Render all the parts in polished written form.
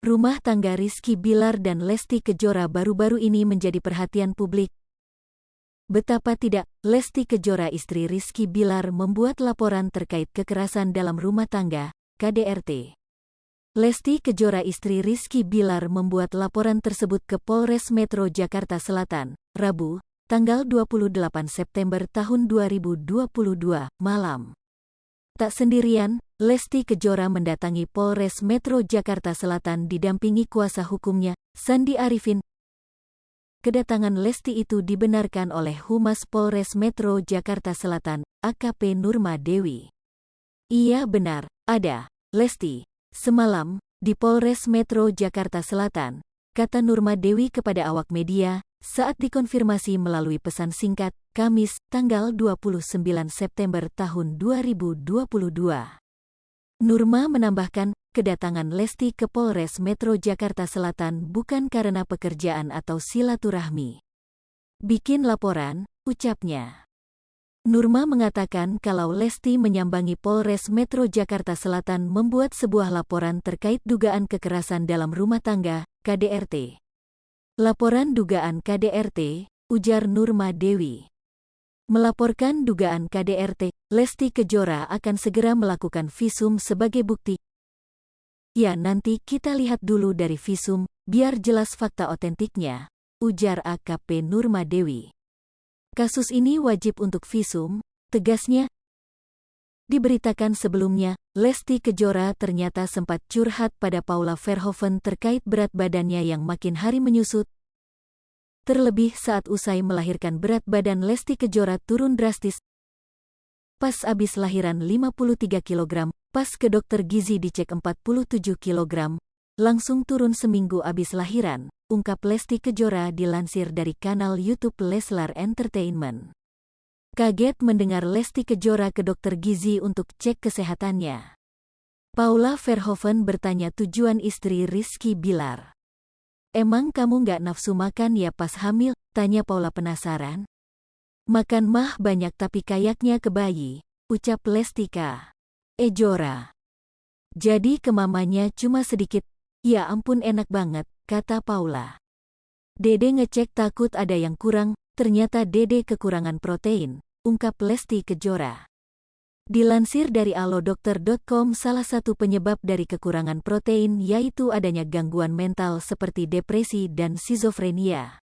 Rumah tangga Rizky Bilar dan Lesti Kejora baru-baru ini menjadi perhatian publik. Betapa tidak, Lesti Kejora istri Rizky Bilar membuat laporan terkait kekerasan dalam rumah tangga, KDRT. Lesti Kejora istri Rizky Bilar membuat laporan tersebut ke Polres Metro Jakarta Selatan, Rabu, tanggal 28 September tahun 2022, malam. Tak sendirian, Lesti Kejora mendatangi Polres Metro Jakarta Selatan didampingi kuasa hukumnya, Sandi Arifin. Kedatangan Lesti itu dibenarkan oleh Humas Polres Metro Jakarta Selatan, AKP Nurma Dewi. Iya benar, ada, Lesti, semalam, di Polres Metro Jakarta Selatan, kata Nurma Dewi kepada awak media, saat dikonfirmasi melalui pesan singkat, Kamis, tanggal 29 September tahun 2022. Nurma menambahkan, kedatangan Lesti ke Polres Metro Jakarta Selatan bukan karena pekerjaan atau silaturahmi. Bikin laporan, ucapnya. Nurma mengatakan kalau Lesti menyambangi Polres Metro Jakarta Selatan membuat sebuah laporan terkait dugaan kekerasan dalam rumah tangga, KDRT. Laporan dugaan KDRT, ujar Nurma Dewi. Melaporkan dugaan KDRT, Lesti Kejora akan segera melakukan visum sebagai bukti. Ya nanti kita lihat dulu dari visum, biar jelas fakta otentiknya, ujar AKP Nurma Dewi. Kasus ini wajib untuk visum, tegasnya. Diberitakan sebelumnya, Lesti Kejora ternyata sempat curhat pada Paula Verhoeven terkait berat badannya yang makin hari menyusut. Terlebih saat usai melahirkan berat badan Lesti Kejora turun drastis. Pas abis lahiran 53 kg, pas ke dokter gizi dicek 47 kg, langsung turun seminggu abis lahiran, ungkap Lesti Kejora dilansir dari kanal YouTube Leslar Entertainment. Kaget mendengar Lesti Kejora ke dokter gizi untuk cek kesehatannya. Paula Verhoeven bertanya tujuan istri Rizky Bilar. Emang kamu nggak nafsu makan ya pas hamil? Tanya Paula penasaran. Makan mah banyak tapi kayaknya ke bayi, ucap Lesti Kejora. Jadi ke mamanya cuma sedikit. Ya ampun enak banget, kata Paula. Dede ngecek takut ada yang kurang, ternyata Dede kekurangan protein, ungkap Lesti Kejora. Dilansir dari alodokter.com, salah satu penyebab dari kekurangan protein yaitu adanya gangguan mental seperti depresi dan skizofrenia.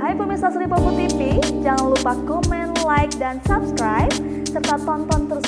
Hai pemirsa Sri Popo TV, jangan lupa komen, like, dan subscribe, serta tonton terus